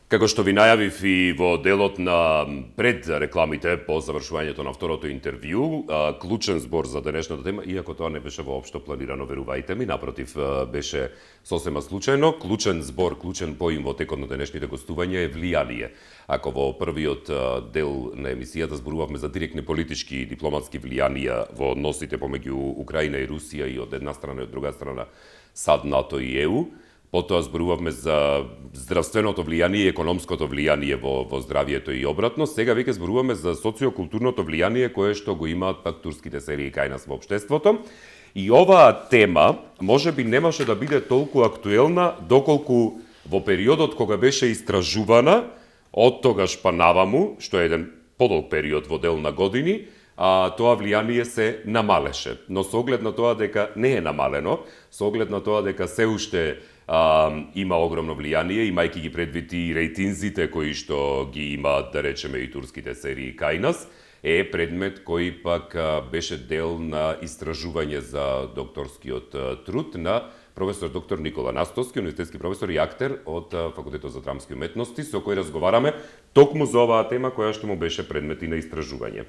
Како што ви најавив и во делот на пред рекламите по завршувањето на второто интервју, клучен збор за денешната тема, иако тоа не беше воопшто планирано, верувајте ми, напротив, беше сосема случајно. Клучен збор, клучен поим во текот на денешните гостувања е влијание. Ако во првиот дел на емисијата зборувавме за директни политички и дипломатски влијанија во односите помеѓу Украина и Русија и од една страна и од друга страна САД, НАТО и ЕУ, потоа зборувавме за здравственото влијание и економското влијание во здравието и обратно. Сега веќе зборуваме за социокултурното влијание кое што го имаат пак турските серии кај нас во општеството. И оваа тема можеби немаше да биде толку актуелна доколку во периодот кога беше истражувана, од тогаш па наваму, што е еден подолг период во дел на години, тоа влијание се намалеше. Но со оглед на тоа дека не е намалено, со оглед на тоа дека се уште има огромно влијание, имајќи ги предвид и рейтинзите кои што ги имаат, да речеме, и турските серии кај нас, е предмет кој пак беше дел на истражување за докторскиот труд на професор доктор Никола Настовски, универзитетски професор и актер од Факултетот за драмски уметности, со кој разговараме токму за оваа тема која што му беше предмет и на истражување.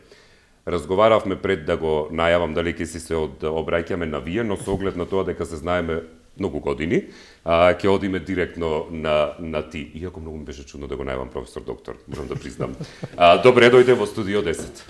Разговаравме пред да го најавам дали ќе си се обраќаме на вие, но со оглед на тоа дека се знаеме многу години, ќе одиме директно на ти. Иако многу ми беше чудно да го најавам професор доктор, морам да признам. Добре дојде во студио 10.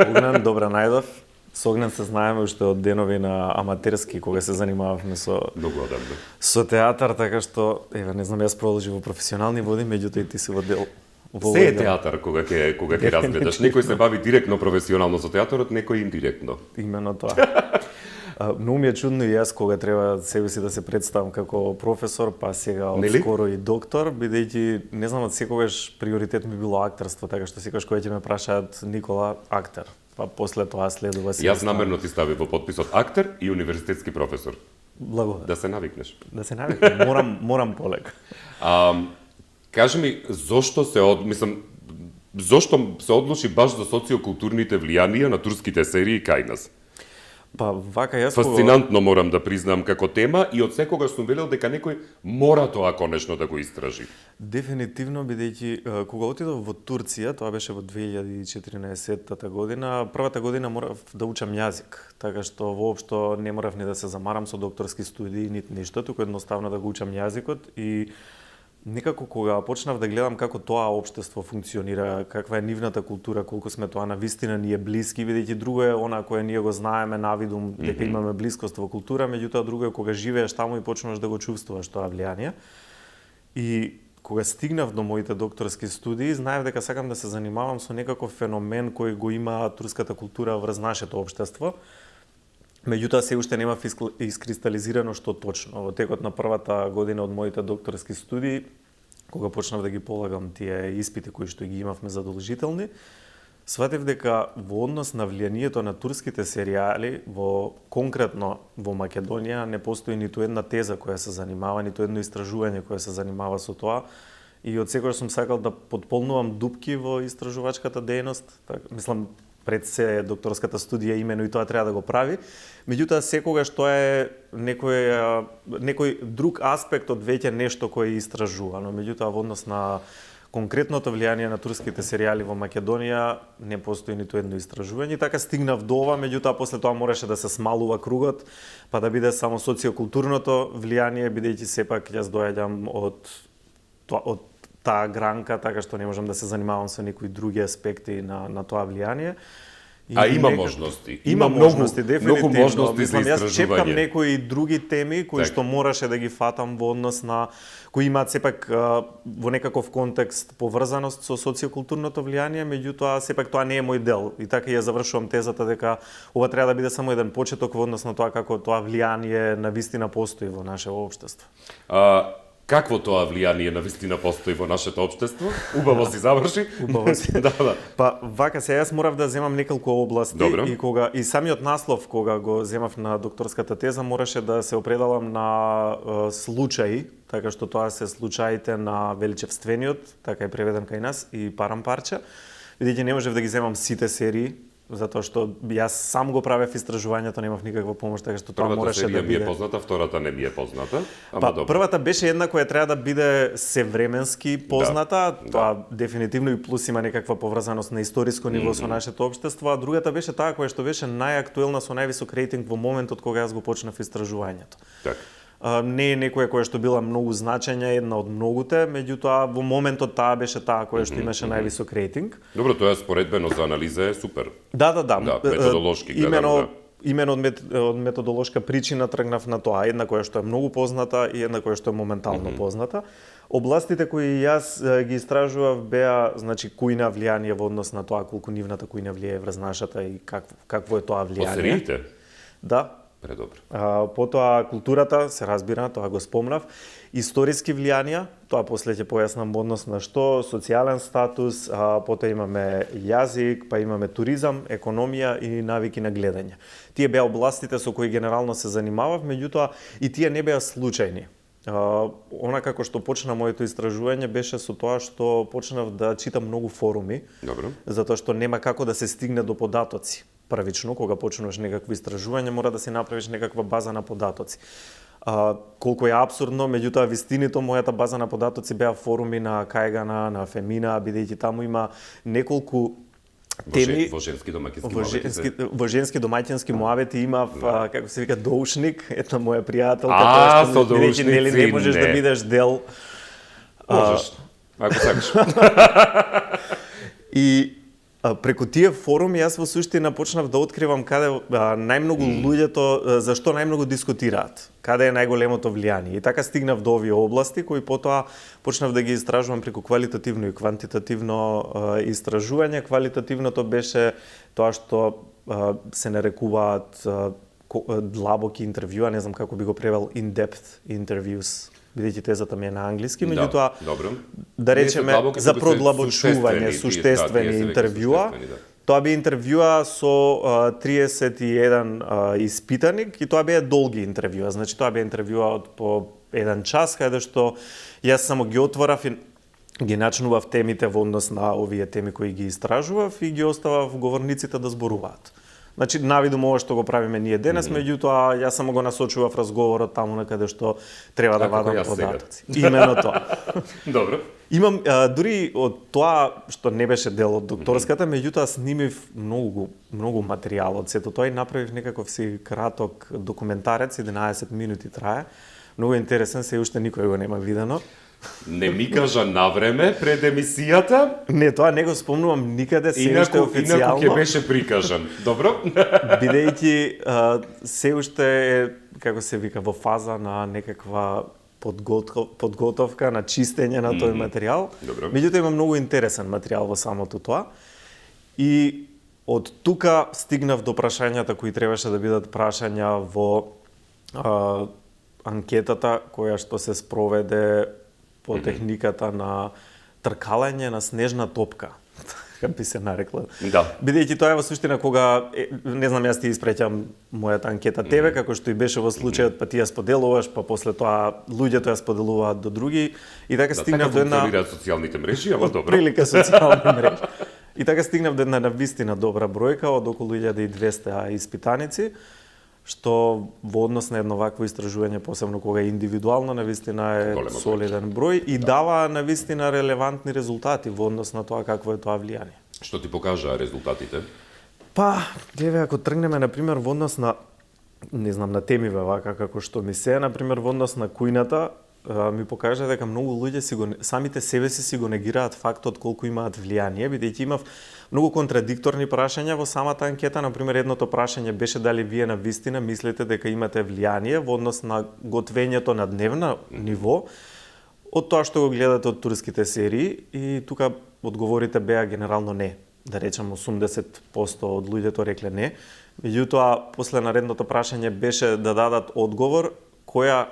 Огнен, добра најдов. Со Огнен се знаеме уште од денови на аматерски, кога се занимававме многу одамна. Со театар, така што, не знам, јас продолжив во професионални води, меѓутоа и ти си во дел. Се е театар кога ќе разгледаш. Некој се бави директно професионално со театарот, некој индиректно. Именно тоа. Многу ми е чудно и јас кога треба себе си да се представам како професор, па сега одскоро и доктор, бидејќи не знам, од секогаш приоритет ми било актерство, така што секогаш кога ќе ме прашаат Никола актер, па после тоа следува се. Јас намерно ти ставив во подписот актер и универзитетски професор. Благодарам. Да се навикнеш. Да се навикнем, морам полека. Кажи ми, зошто се одлучи баш за социокултурните влијанија на турските серии кај нас? Па вака јас фасцинантно морам да признам како тема и од секогаш сум велел дека некој мора тоа конечно да го истражи. Дефинитивно, бидејќи кога отидов во Турција, тоа беше во 2014 година, првата година морав да учам јазик, така што воопшто не морав ни да се замарам со докторски студии, нит ништо, туку едноставно да го учам јазикот и некако кога почнав да гледам како тоа општество функционира, каква е нивната култура, колку сме тоа навистина ни е блиски, бидејќи друго е она кое ние го знаеме навидум дека имаме блискост во култура, меѓутоа друго е кога живееш таму и почнуваш да го чувствуваш тоа влијание. И кога стигнав до моите докторски студии, знаев дека сакам да се занимавам со некаков феномен кој го има турската култура врз нашето општество. Меѓутоа се уште нема искристализирано што точно. Во текот на првата година од моите докторски студии, кога почнав да ги полагам тие испити кои што ги имавме задолжителни, сватев дека во однос на влијанието на турските серијали, конкретно во Македонија, не постои ниту една теза која се занимава, ниту едно истражување кое се занимава со тоа. И од секогаш сум сакал да потполнувам дупки во истражувачката дејност. Мислам, пред се докторската студија имено и тоа треба да го прави. Меѓутоа секогаш тоа е некој друг аспект од веќе нешто кое е истражувано. Меѓутоа во однос на конкретното влијание на турските серијали во Македонија не постои ниту едно истражување. Така стигнав до ова, меѓутоа после тоа мораше да се смалува кругот, па да биде само социокултурното влијание, бидејќи сепак јас доаѓам од таа гранка, така што не можам да се занимавам со некои други аспекти на тоа влијание. Има можности. Има можности, дефинитивно. Многу можности за истражување. Јас чекам некои други теми кои што мораше да ги фатам во однос на кои имаат сепак во некаков контекст поврзаност со социокултурното влијание, меѓутоа сепак тоа не е мој дел. И така ја завршувам тезата дека ова треба да биде само еден почеток во однос на тоа како тоа влијание навистина постои во нашето општество. Какво тоа влијание навистина постои во нашето општество? Убаво си заврши. Убаво си. Да. Па вака се јас морав да земам неколку области. Добре. И самиот наслов кога го земав на докторската теза мораше да се определам на случаи, така што тоа се случаите на Величевствениот, така е преведен кај нас, и Парам парче. Бидејќи не можев да ги земам сите серии, затоа што јас сам го правев истражувањето, немав никаква помош, така што тоа Првата мораше серија да ми е биде. позната, втората не ми е позната. Ама Па, добро. првата беше една која треба да биде севременски позната, тоа дефинитивно и плюс има некаква поврзаност на историско ниво со нашето општество, а другата беше таа која што беше најактуелна со највисок рейтинг во моментот кога јас го почнав истражувањето. Така. Не е некоја која што била многу значања, една од многуте, меѓутоа во моментот таа беше таа која што имаше највисок рейтинг. Добро, тоа е споредбено за анализа е супер. Да. Да, методолошки гледано, Имено од методолошка причина тргнав на тоа, една која што е многу позната и една која што е моментално позната. Областите кои јас ги истражував беа, значи, кујна влијание во однос на тоа колку нивната кујна влијае врз нашата и какво е тоа По влијание. сериите? Да. Предобро. Потоа културата, се разбира, тоа го спомнав. Историски влијанија, тоа после ќе појаснам во однос на што, социјален статус, потоа имаме јазик, па имаме туризам, економија и навики на гледање. Тие беа областите со кои генерално се занимавав, меѓутоа и тие не беа случајни. Она како што почна моето истражување беше со тоа што почнав да читам многу форуми, Добро. затоа што нема како да се стигне до податоци. Првично, кога почнуваш некакво истражување, мора да си направиш некаква база на податоци. Колку е абсурдно, меѓутоа вистинито мојата база на податоци беа форуми на Кајгана, на Фемина, бидејќи таму има неколку теми. Во женски домаќински Во женски домаќински муавети имав, како се вика, доушник, една моја пријателка, со бидејќи нели не можеш да не. бидеш дел. Можеш, ако сакаш. И преку тие форуми јас во суштина почнав да откривам каде најмногу луѓето зашто најмногу дискутираат, каде е најголемото влијание. И така стигнав до овие области кои потоа почнав да ги истражувам преку квалитативно и квантитативно истражување. Квалитативното беше тоа што се нарекуваат длабоки интервјуа, не знам како би го превел, in-depth interviews, бидејќи тезата ми е на англиски, меѓутоа да речеме за продлабочување, суштествени интервјуа. Тоа би интервјуа со 31 испитаник и тоа беа долги интервјуа. Значи тоа беа интервјуа од по 1 час, каде што јас само ги отворав и ги начнував темите во однос на овие теми кои ги истражував и ги оставав говорниците да зборуваат. Значи, навидум ова што го правиме ние денес, меѓутоа јас само го насочував разговорот таму на каде што треба да вадам податоци. Имено тоа. Добро. Имам дури од тоа што не беше дел од докторската, меѓутоа снимив многу материјал од сето тоа и направив некаков си краток документарец, 11 минути трае. Многу интересен, се уште никој го нема видено. Не ми кажа навреме пред емисијата. Не, тоа не го спомнувам никаде, се уште официјално. Инаку ќе беше прикажан. Добро? Бидејќи се уште е, како се вика, во фаза на некаква подготовка, на чистење на тој материјал. Добро. Меѓутоа има многу интересен материјал во самото тоа. И од тука стигнав до прашањата кои требаше да бидат прашања во анкетата која што се спроведе по техниката на тркалање на снежна топка, како би се нарекла. Да. Бидејќи тоа е во суштина кога, не знам, јас ти испреќам мојата анкета тебе, како што и беше во случајот, па ти ја споделуваш, па после тоа луѓето ја споделуваат до други, и така стигнав до една... функционираат социјалните мрежи, ама добро. Прилика социјални мрежи. И така стигнав до една навистина добра бројка од околу 1200 испитаници, што во однос на едно вакво истражување, посебно кога е индивидуално, навистина е солиден број и дава навистина релевантни резултати во однос на тоа какво е тоа влијание. Што ти покажаа резултатите? Па, гледај, ако тргнеме, например, во однос на, не знам, на темиве вака како што ми се, например, во однос на кујната, ми покажа дека многу луѓе самите себе си го негираат фактот колку имаат влијание, бидејќи имав многу контрадикторни прашања во самата анкета. Например, едното прашање беше дали вие на вистина мислите дека имате влијание во однос на готвењето на дневно ниво од тоа што го гледате од турските серии, и тука одговорите беа генерално не. Да речем 80% од луѓето рекле не. Меѓутоа, после наредното прашање беше да дадат одговор која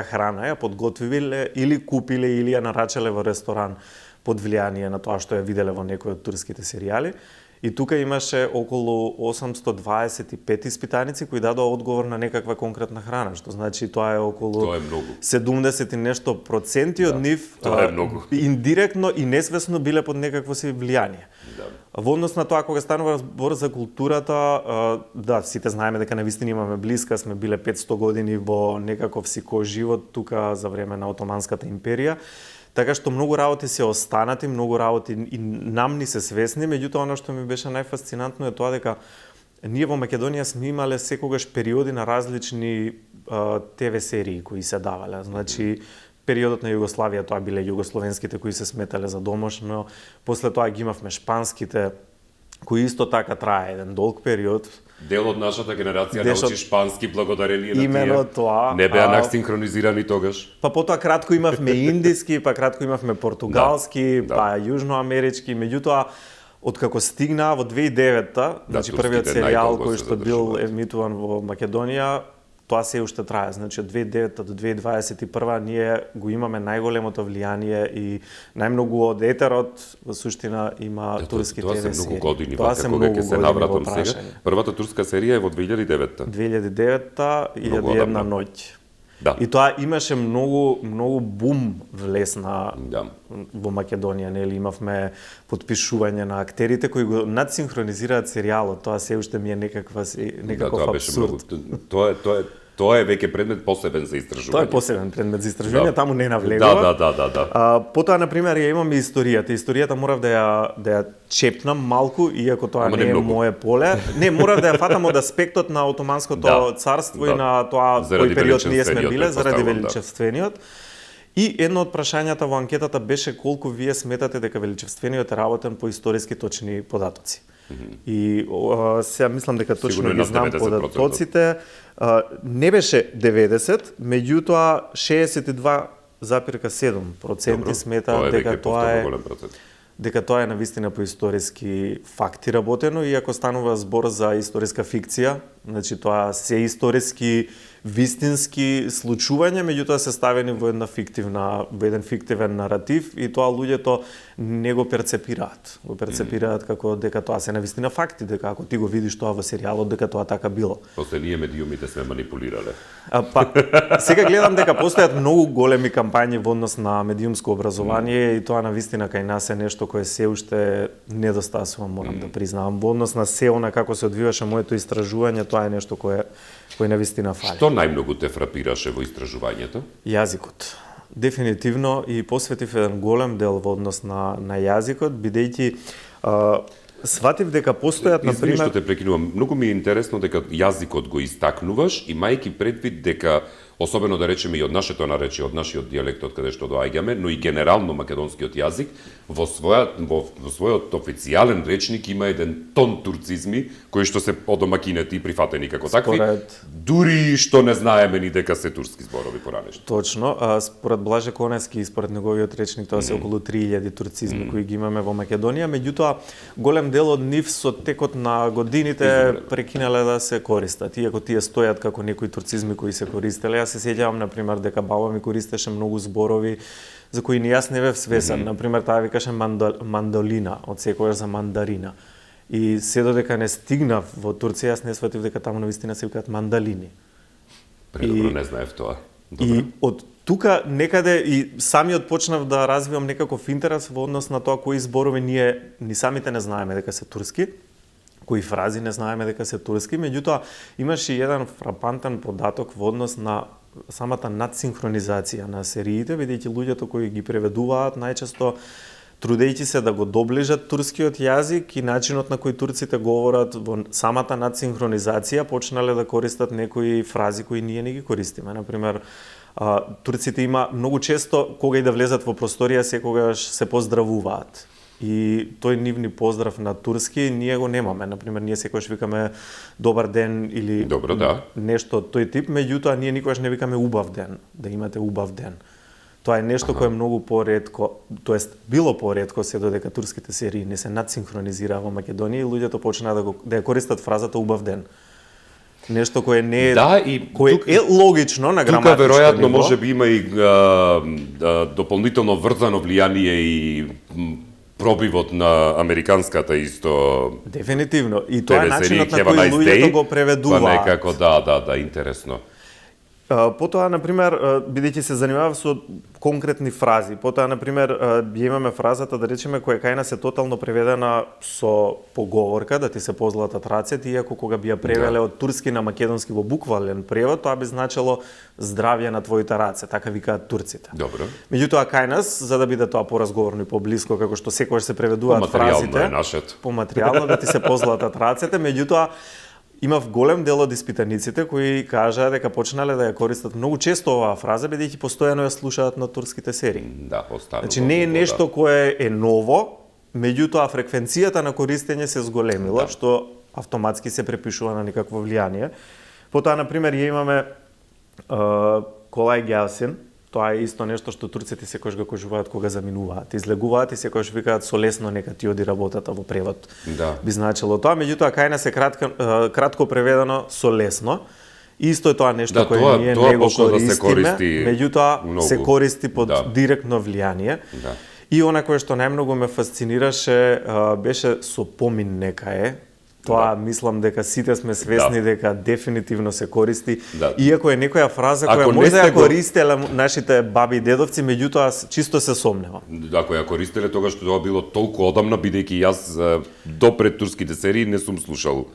храна ја подготвиле или купиле или ја нарачале во ресторан под влијание на тоа што ја виделе во некој од турските серијали. И тука имаше околу 825 испитаници кои дадоа одговор на некаква конкретна храна, што значи тоа е околу Тоа е многу. 70 и нешто проценти од нив тоа е многу. индиректно и несвесно биле под некакво си влијание. Да. Во однос на тоа кога станува збор за културата, да, сите знаеме дека навистина имаме блиска, сме биле 500 години во некаков си живот тука за време на Отоманската империја. Така што многу работи се останати, многу работи и нам ни се свесни, меѓутоа она што ми беше најфасцинантно е тоа дека ние во Македонија сме имале секогаш периоди на различни ТВ серии кои се давале. Значи, периодот на Југославија тоа биле југословенските кои се сметале за домашно, после тоа ги имавме шпанските кои исто така трае еден долг период. Дел од нашата генерација Дешот- научи шпански благодарение на Именно тие. тоа. Не беа насинхронизирани тогаш. Па потоа кратко имавме индиски, па кратко имавме португалски, Да. па јужноамерички, меѓутоа откако стигнаа во 2009-та, значи првиот турските серијал најдолго кој се што бил задржуваат. емитуван во Македонија, тоа се уште трае. Значи од 2009 до 2021 ние го имаме најголемото влијание и најмногу од етерот во суштина има турски Тоа ТВ се серии. многу години, Тоа вака се кога многу ќе се години во навратам сега. прашање. Првата турска серија е во 2009-та. 2009-та, Многу 1001 одамна. ноќ. Да. И тоа имаше многу бум влесна Да. во Македонија, нели имавме потпишување на актерите кои го надсинхронизираат серијалот. Тоа се уште ми е некаков тоа беше абсурд. многу. Тоа е веќе предмет посебен за истражување. Тоа е посебен предмет за истражување, Да. таму не навлегува. Да. Потоа, на пример, ја имам и историјата. Историјата морав да ја чепнам малку, иако тоа Ама не не е многу. мое поле. Не, морав да ја фатам од аспектот на Отоманското Да. царство Да. и на тоа Заради кој период ние сме величествениот, биле, заради претпоставувам, да. величествениот. И едно од прашањата во анкетата беше колку вие сметате дека величествениот е работен по историски точни податоци. И сега мислам дека точно Сигурно е ги над знам 90%. податоците. Не беше 90, меѓутоа 62,7% Добро, сметаат дека веќе тоа е голем процент. дека тоа е навистина по историски факти работено, иако станува збор за историска фикција, значи тоа се историски вистински случувања, меѓутоа се ставени во еден фиктивен наратив и тоа луѓето не го перцепираат. Го перцепираат како дека тоа се навистина факти, дека ако ти го видиш тоа во серијалот, дека тоа така било. После ние медиумите сме манипулирале. Сега гледам дека постојат многу големи кампањи во однос на медиумско образование и тоа навистина кај нас е нешто кое се уште недостасува, морам да признавам. Во однос на се она како се одвиваше моето истражување, тоа е нешто кое навистина фали. Што најмногу те фрапираше во истражувањето? Јазикот. Дефинитивно и посветив еден голем дел во однос на јазикот, бидејќи сватив дека постојат, на Извини што пример, те прекинувам. Многу ми е интересно дека јазикот го истакнуваш, имајќи предвид дека особено да речеме и од нашето наречие, од нашиот дијалект од каде што доаѓаме, но и генерално македонскиот јазик во својот официјален речник има еден тон турцизми кои што се одомакинети и прифатени како такви, Според- дури што не знаеме ни дека се турски зборови поранешно. точно, според Блаже Конески и според неговиот речник тоа се околу 3000 турцизми кои ги имаме во Македонија, меѓутоа голем дел од нив со текот на годините прекинале да се користат. Иако тие стојат како некои турцизми кои се користеле, јас се сеќавам на пример дека баба ми користеше многу зборови за кои ни јас не бев свесен. На пример таа викаше мандолина, од секогаш за мандарина. И се додека не стигнав во Турција, јас не сватив дека таму навистина се викаат мандалини. Предобро не знаев тоа. И од тука некаде и самиот почнав да развивам некаков интерес во однос на тоа кои зборови ние ни самите не знаеме дека се турски, кои фрази не знаеме дека се турски, меѓутоа имаше и еден фрапантен податок во однос на самата надсинхронизација на сериите, бидејќи луѓето кои ги преведуваат најчесто трудејќи се да го доближат турскиот јазик и начинот на кој турците говорат во самата надсинхронизација почнале да користат некои фрази кои ние не ги користиме. Например, турците има многу често кога и да влезат во просторија секогаш се поздравуваат. И тој нивни поздрав на турски ние го немаме. Например, ние секогаш викаме добар ден или Добро, да. нешто од тој тип, меѓутоа ние никогаш не викаме убав ден, да имате убав ден. Тоа е нешто кое е многу поретко, тоест било поретко се додека турските серии не се надсинхронизираа во Македонија и луѓето почнаа да ја користат фразата убав ден. Нешто кое не е Да, и кое тука- е логично на Тука граматичко веројатно ниво. може би има и дополнително врзано влијание и пробивот на американската исто Дефинитивно. И тоа е ТВ начинот на серии Have a кој Nice луѓето Day, го преведуваат. Па некако, да, интересно. Потоа, например, бидејќи се занимавав со конкретни фрази, потоа, например, ја имаме фразата, да речеме, која кај нас е тотално преведена со поговорка, да ти се позлатат рацете, иако кога би ја превеле од турски на македонски во буквален превод, тоа би значело здравје на твоите раце, така викаат турците. Добро. Меѓутоа, кај нас, за да биде тоа поразговорно и поблиско, како што секогаш се преведуваат фразите, е нашето. по материјално да ти се позлатат рацете, меѓутоа, имав голем дел од испитаниците кои кажаа дека почнале да ја користат многу често оваа фраза, бидејќи постојано ја слушаат на турските серии. Да, останува. Значи не е нешто кое е ново, меѓутоа фреквенцијата на користење се зголемила, што автоматски се препишува на никакво влијание. Потоа, например, ја имаме колај гјалсин, тоа е исто нешто што турците секогаш го кажуваат кога заминуваат. Излегуваат и секогаш викаат со лесно нека ти оди работата во превод. Да. Би значило тоа, меѓутоа кај нас е кратко преведено со лесно. Исто е тоа нешто кое ние не го користиме, меѓутоа се користи под директно влијание. Да. И она кое што најмногу ме фасцинираше беше со помин нека е. Тоа мислам дека сите сме свесни дека дефинитивно се користи. Иако е некоја фраза која може да ја користеле нашите баби и дедовци, меѓутоа чисто се сомневам. Ако ја користеле тогаш тоа било толку одамна, бидејќи јас до пред турските серии не сум слушал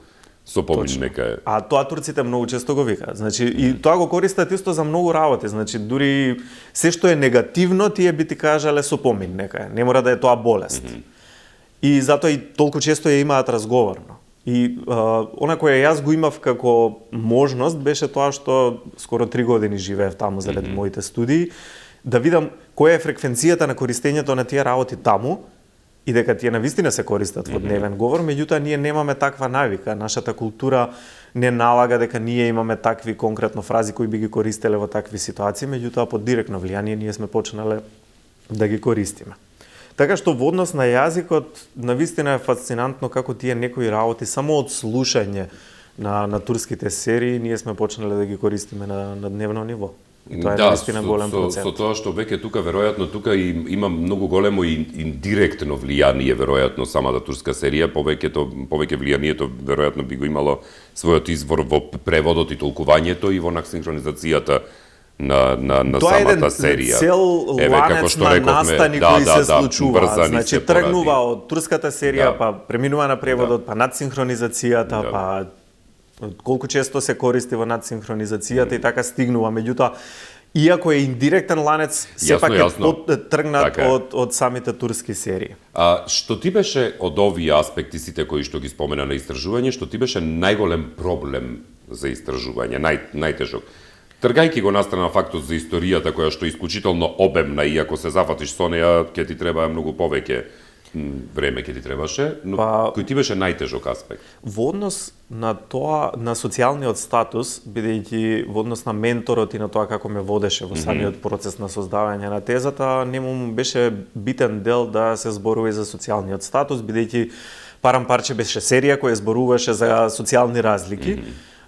со помин нека е. А тоа турците многу често го викаат. Значи и тоа го користат исто за многу работи. Значи дури се што е негативно тие би ти кажале со помин нека е. Не мора да е тоа болест. И затоа и толку често ја имаат разговорно. И она која јас го имав како можност беше тоа што скоро 3 години живеев таму заради моите студии, да видам која е фреквенцијата на користењето на тие работи таму и дека тие навистина се користат во дневен говор, меѓутоа ние немаме таква навика. Нашата култура не налага дека ние имаме такви конкретно фрази кои би ги користеле во такви ситуации, меѓутоа под директно влијание ние сме почнале да ги користиме. Така што во однос на јазикот, навистина е фасцинантно како тие некои работи само од слушање на турските серии ние сме почнале да ги користиме на дневно ниво. И тоа е навистина голем процент. Со тоа што веќе тука веројатно има многу големо и индиректно влијание веројатно самата турска серија, повеќе влијанието веројатно би го имало својот извор во преводот и толкувањето и во синхронизацијата на самата серија. Тоа е цел ланец на настани кои се случуваат. Значи тргнува од турската серија, па преминува на преводот, па надсинхронизацијата, па колку често се користи во надсинхронизацијата и така стигнува. Меѓутоа, иако е индиректен ланец, сепак е тргнат од самите турски серии. Што ти беше од овие аспекти сите кои што ги спомена на истражување, што ти беше најголем проблем за истражување, најтежок? Тргајќи го настрана фактот за историјата која што е исклучително обемна, иако се зафатиш со неја, ќе ти треба многу повеќе време ќе ти требаше, но кој ти беше најтежок аспект? Во однос на тоа, на социјалниот статус, бидејќи во однос на менторот и на тоа како ме водеше во самиот процес на создавање на тезата, нему беше битен дел да се зборува и за социјалниот статус, бидејќи Парам парче беше серија која зборуваше за социјални разлики.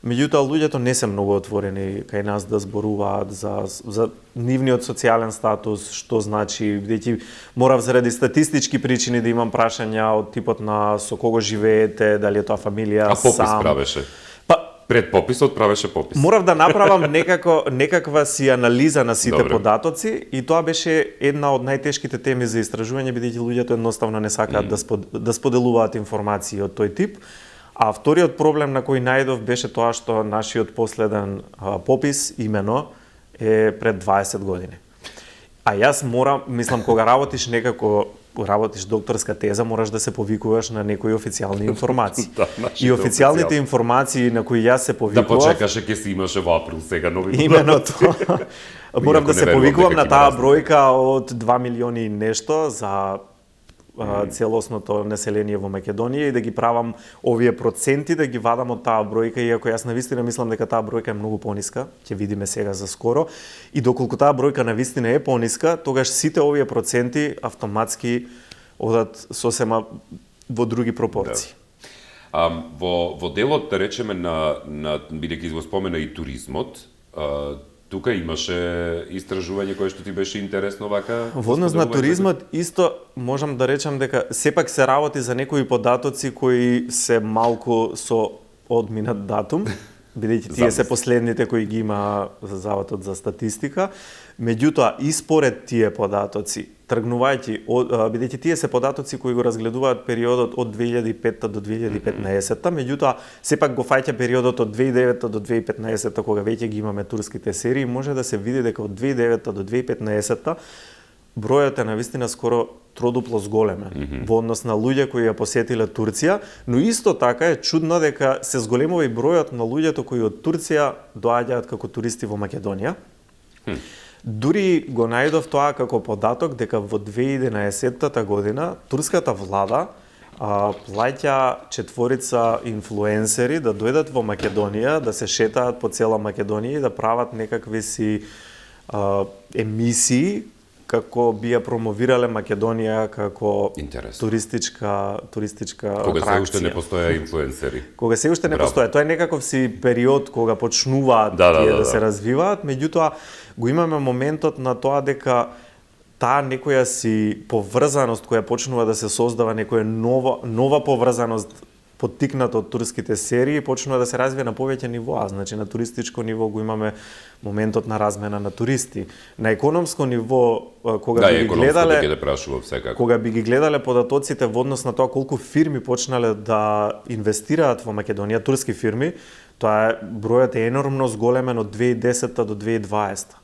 Меѓутоа, луѓето не се многу отворени кај нас да зборуваат за нивниот социјален статус, што значи, бидејќи морав заради статистички причини да имам прашања од типот на со кого живеете, дали е тоа фамилија, сам. А попис правеше? Пред пописот правеше попис. Морав да направам некаква си анализа на сите податоци и тоа беше една од најтешките теми за истражување, бидејќи луѓето едноставно не сакаат да споделуваат информации од тој тип. А вториот проблем на кој најдов беше тоа што нашиот последен попис имено е пред 20 години. А јас мислам, кога работиш докторска теза, мораш да се повикуваш на некои официјални информации. И официјалните информации на кои јас се повикував... Да почекаше, ке си имаше во април сега нови. Имено тоа. Морам да се повикувам на таа бројка од 2 милиони и нешто за целосното население во Македонија и да ги правам овие проценти, да ги вадам од таа бројка, иако јас навистина мислам дека таа бројка е многу пониска, ќе видиме сега за скоро. И доколку таа бројка навистина е пониска, тогаш сите овие проценти автоматски одат сосема во други пропорции. Во делот, да речеме, бидејќи го спомена и туризмот, тука имаше истражување кое што ти беше интересно вака? Во однос на споделување? туризмот исто можам да речам дека сепак се работи за некои податоци кои се малку со одминат датум, бидејќи тие се последните кои ги има Заводот за статистика. Меѓутоа, и според тие податоци, тргнувајќи, бидејќи тие се податоци кои го разгледуваат периодот од 2005 до 2015, меѓутоа, сепак го фаќа периодот од 2009 до 2015, кога веќе ги имаме турските серии, може да се види дека од 2009 до 2015 бројот е навистина скоро тродупло зголемен во однос на луѓе кои ја посетиле Турција, но исто така е чудно дека се зголемува и бројот на луѓето кои од Турција доаѓаат како туристи во Македонија. Дури го најдов тоа како податок дека во 2011 година турската влада плаќа 4 инфлуенсери да дојдат во Македонија, да се шетаат по цела Македонија и да прават некакви си емисии како би ја промовирале Македонија како туристичка кога атракција. се уште не постоја инфлуенсери. Кога се уште не постоја, тоа е некаков си период кога почнуваат да се развиваат, меѓутоа го имаме моментот на тоа дека таа некоја си поврзаност која почнува да се создава, некоја нова поврзаност поттикната од турските серии, почнува да се развива на повеќе нивоа. Значи, на туристичко ниво го имаме моментот на размена на туристи. На економско ниво, кога би ги гледале, ќе прашува секако. Кога би ги гледале податоците во однос на тоа колку фирми почнале да инвестираат во Македонија, турски фирми, тоа е бројот е енормно зголемен од 2010 до 2020.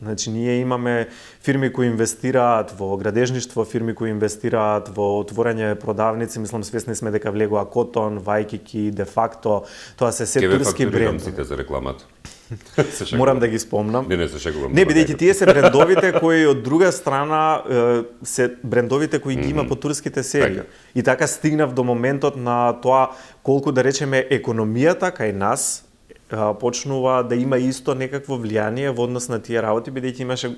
Значи, ние имаме фирми кои инвестираат во градежништво, фирми кои инвестираат во отворање продавници, мислам свесни сме дека влегува Котон, Вајкики, де факто, тоа се се турски брендови. За рекламата. Морам да ги спомнам. Не се шегувам. Не, бидејќи тие се брендовите кои од друга страна се брендовите кои ги има по турските серии. И така стигнав до моментот на тоа колку да речеме економијата кај нас почнува да има исто некакво влијание во однос на тие работи, бидејќи имаше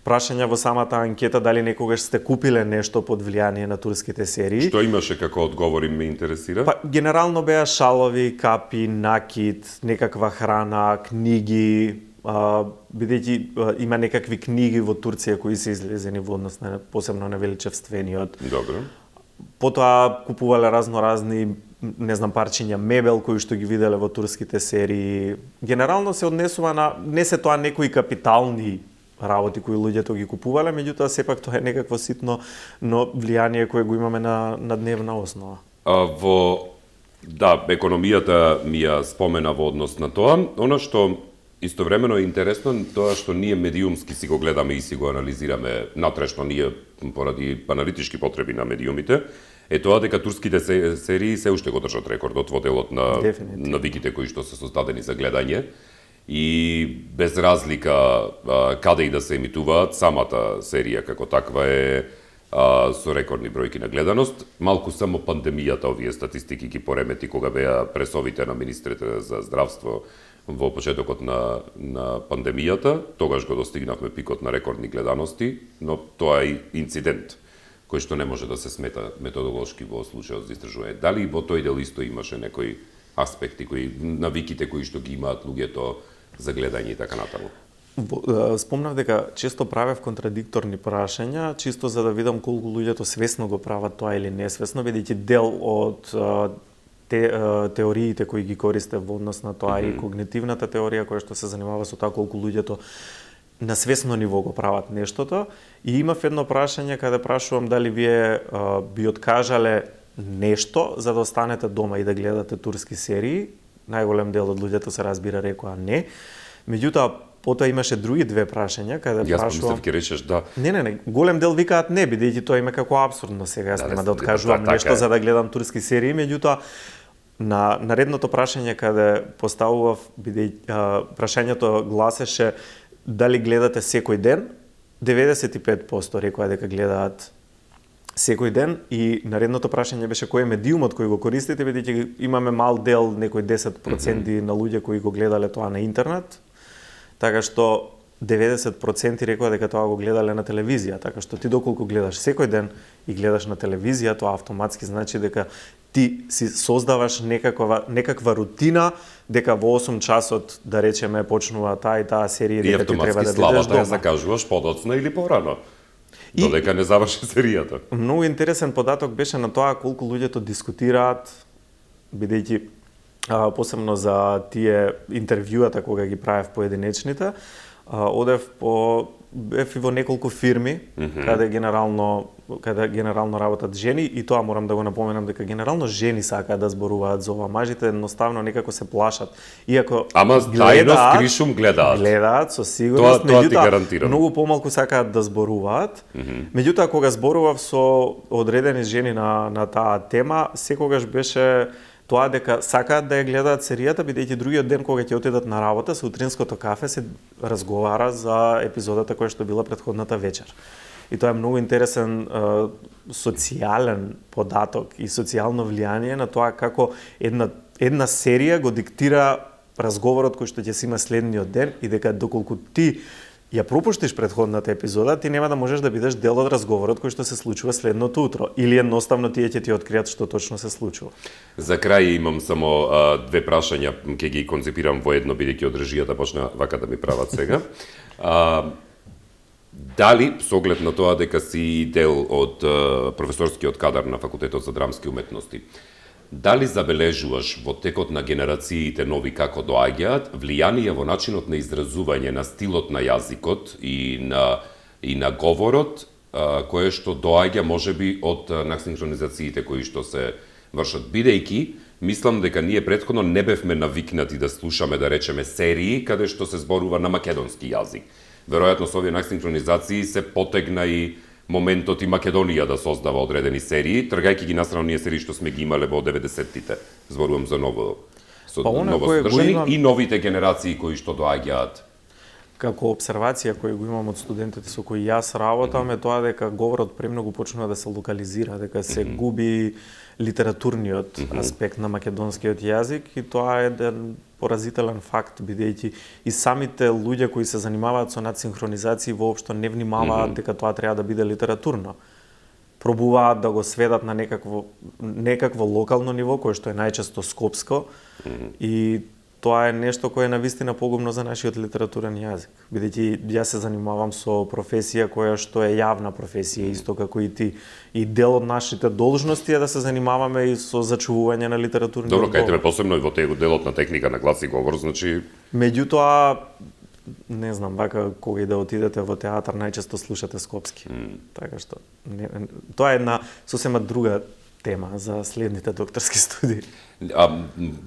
прашања во самата анкета дали некогаш сте купиле нешто под влијание на турските серии. Што имаше како одговори, ме интересира? Па генерално беа шалови, капи, накид, некаква храна, книги, бидејќи има некакви книги во Турција кои се излезени во однос на посебно на величевствениот. Добро. Потоа купувале разни не знам парчиња мебел кои што ги виделе во турските серии. Генерално се однесува на не се тоа некои капитални работи кои луѓето ги купувале, меѓутоа сепак тоа е некакво ситно но влијание кое го имаме на дневна основа. Економијата ми ја спомена во однос на тоа. Она што истовремено е интересно тоа што ние медиумски си го гледаме и си го анализираме натрешно ние поради аналитички потреби на медиумите, е тоа дека турските серии се уште го држат рекордот во делот на виките кои што се создадени за гледање и без разлика каде и да се емитуваат, самата серија како таква е со рекордни бројки на гледаност. Малку само пандемијата овие статистики ги поремети кога беа пресовите на министрите за здравство во почетокот на пандемијата. Тогаш го достигнавме пикот на рекордни гледаности, но тоа е инцидент кој што не може да се смета методолошки во случајот за истражување. Дали во тој дел исто имаше некои аспекти, навиките кои што ги имаат луѓето за гледање и така натаму? Спомнав дека често правев контрадикторни прашања, чисто за да видам колку луѓето свесно го прават тоа или несвесно, бидејќи дел од теориите кои ги користе во однос на тоа и когнитивната теорија која што се занимава со тоа колку луѓето на свесно ниво го прават нештото. И имав едно прашање каде прашувам дали вие би откажале нешто за да останете дома и да гледате турски серии. Најголем дел од луѓето се разбира рекоа не. Меѓутоа, потоа имаше други две прашања каде прашувам. Јас ќе речеш да. Не, голем дел викаат не, бидејќи тоа има како апсурдно сега, јас нема да откажувам нешто за да гледам турски серии, меѓутоа на наредното прашање каде поставував прашањето гласеше дали гледате секој ден, 95% рекоа дека гледаат секој ден и наредното прашање беше кој е медиумот кој го користите, бидејќи имаме мал дел, некој 10% на луѓе кои го гледале тоа на интернет, така што 90% рекоа дека тоа го гледале на телевизија, така што ти доколку гледаш секој ден и гледаш на телевизија, тоа автоматски значи дека ти си создаваш некаква рутина дека во 8 часот, да речеме, почнува таа и таа серија, И дека ти треба автоматски да бидеш славата ја дома. закажуваш подоцна или порано. И- Додека не заврши серијата. Многу интересен податок беше на тоа колку луѓето дискутираат, бидејќи посебно за тие интервјуата кога ги правев поединечните, бев и во неколку фирми каде генерално работат жени и тоа морам да го напоменам дека генерално жени сакаат да зборуваат за ова, мажите едноставно некако се плашат. Иако Ама тајно скришум гледаат. Гледаат со сигурност, Тоа ти меѓутоа гарантирам. многу помалку сакаат да зборуваат. Меѓутоа кога зборував со одредени жени на таа тема, секогаш беше тоа дека сакаат да ја гледаат серијата, бидејќи другиот ден кога ќе отидат на работа, со утринското кафе се разговара за епизодата која што била претходната вечер. И тоа е многу интересен социјален податок и социјално влијание на тоа како една серија го диктира разговорот кој што ќе си има следниот ден и дека доколку ти ја пропуштиш претходната епизода, ти нема да можеш да бидеш дел од разговорот кој што се случува следното утро. Или едноставно тие ќе ти откријат што точно се случува. За крај имам само две прашања, ќе ги концепирам во едно, бидејќи од режијата почна вака да ми прават сега. Дали, со оглед на тоа дека си дел од професорскиот кадар на Факултетот за драмски уметности, дали забележуваш во текот на генерациите нови како доаѓаат влијание во начинот на изразување, на стилот на јазикот и на говорот, кое што доаѓа можеби од насинхронизациите кои што се вршат, бидејќи мислам дека ние претходно не бевме навикнати да слушаме, да речеме, серии каде што се зборува на македонски јазик. Веројатно со овие насинхронизации се потегна и моментот и Македонија да создава одредени серии, тргајќи ги настрана оние серии што сме ги имале во 90-тите. Зборувам за ново содржани и новите генерации кои што доаѓаат. Како обсервација која го имам од студентите со кои јас работам е тоа дека говорот премногу почнува да се локализира, дека се губи литературниот аспект на македонскиот јазик и тоа е еден поразителен факт, бидејќи и самите луѓе кои се занимаваат со надсинхронизации воопшто не внимаваат дека тоа треба да биде литературно. Пробуваат да го сведат на некакво локално ниво, кое што е најчесто скопско, и тоа е нешто кое е навистина погубно за нашиот литературен јазик. Бидејќи јас се занимавам со професија која што е јавна професија, исто како и ти. И дел од нашите должности е да се занимаваме и со зачувување на литературниот говор. Добро, кај посебно и во делот на техника на глас и говор, значи... Меѓутоа, не знам, вака кога и да отидете во театар, најчесто слушате скопски. Така што, тоа е една сосема друга тема за следните докторски студии.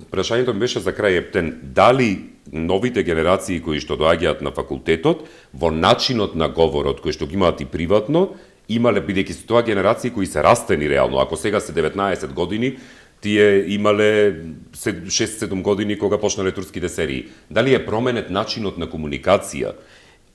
Прашањето ми беше за крај, Ептен, дали новите генерации кои што доаѓаат на факултетот, во начинот на говорот кој што ги имаат и приватно, имале, бидејќи се тоа генерации кои се растени реално, ако сега се 19 години, тие имале 6-7 години кога почнале турските серии. Дали е променет начинот на комуникација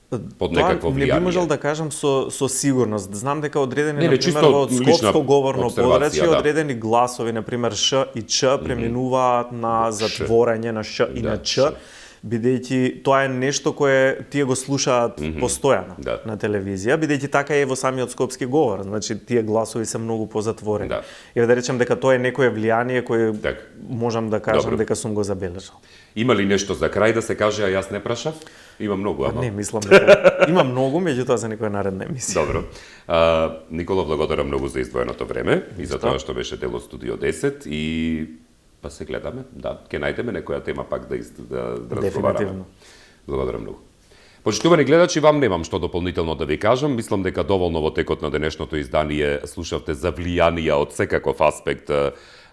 под некакво влијание? Не би можел да кажам со сигурност. Знам дека одредени, например, во скопско говорно подрачје, да. одредени гласови, например, ш и ч, преминуваат на затворање на ш и на ч, бидејќи тоа е нешто кое тие го слушаат постојано на телевизија, бидејќи така е во самиот скопски говор, значи тие гласови се многу позатворени. И да речем дека тоа е некое влијание кое можам да кажам дека сум го забележал. Има ли нешто за крај да се каже, а јас не прашав? Има многу, ама. Не, мислам дека има многу, меѓутоа за некоја наредна емисија. Добро. Никола, благодарам многу за издвоеното време и за тоа што беше дел од Студио 10 и па се гледаме, да, ќе најдеме некоја тема пак да разговараме. Дефинитивно. Благодарам многу. Почитувани гледачи, вам немам што дополнително да ви кажам. Мислам дека доволно во текот на денешното издание слушавте за влијанија од секаков аспект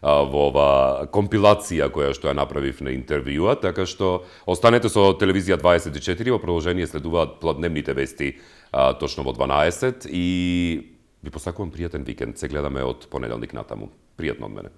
во ова компилација која што ја направив на интервјуа, така што останете со Телевизија 24, во продолжение следуваат пладневните вести точно во 12 и ви посакувам пријатен викенд. Се гледаме од понеделник натаму. Пријатно од мене.